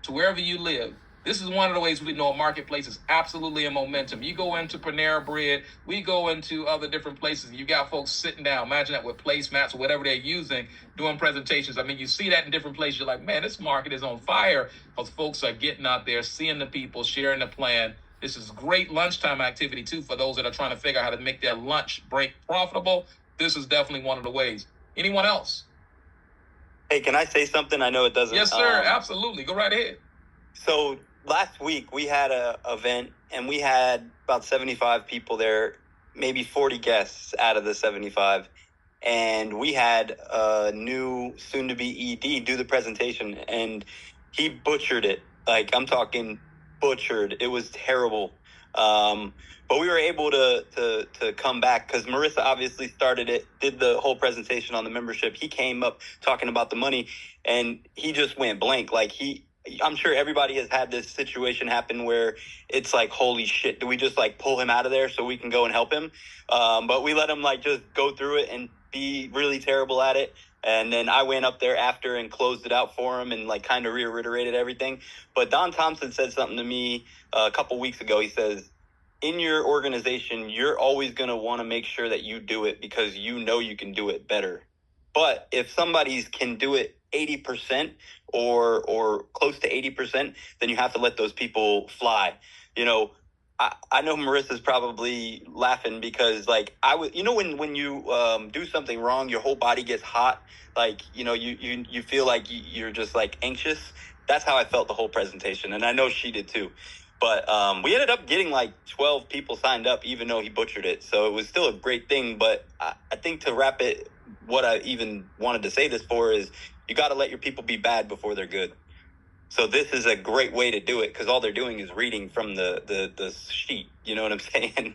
to wherever you live. This is one of the ways we know a marketplace is absolutely in momentum. You go into Panera Bread, we go into other different places. You got folks sitting down. Imagine that with placemats or whatever they're using, doing presentations. I mean, you see that in different places. You're like, man, this market is on fire because folks are getting out there, seeing the people, sharing the plan. This is great lunchtime activity, too, for those that are trying to figure out how to make their lunch break profitable. This is definitely one of the ways. Anyone else? Hey, can I say something? I know it doesn't. Yes, sir. Absolutely. Go right ahead. So last week we had an event and we had about 75 people there, maybe 40 guests out of the 75. And we had a new soon-to-be ED do the presentation, and he butchered it. Like, I'm talking butchered. It was terrible. But we were able to come back because Marissa obviously started it, did the whole presentation on the membership. He came up talking about the money, and he just went blank. Like, I'm sure everybody has had this situation happen where it's like, holy shit, do we just like pull him out of there so we can go and help him? But we let him like just go through it and be really terrible at it. And then I went up there after and closed it out for him and like kind of reiterated everything. But Don Thompson said something to me a couple weeks ago. He says, in your organization, you're always going to want to make sure that you do it because you know you can do it better. But if somebody can do it 80% or close to 80%, then you have to let those people fly. You know, I know Marissa's probably laughing because like when you do something wrong, your whole body gets hot. Like, you know, you feel like you're just like anxious. That's how I felt the whole presentation. And I know she did too. But we ended up getting like 12 people signed up, even though he butchered it. So it was still a great thing. But I think to wrap it, what I even wanted to say this for is you got to let your people be bad before they're good. So this is a great way to do it because all they're doing is reading from the sheet. You know what I'm saying?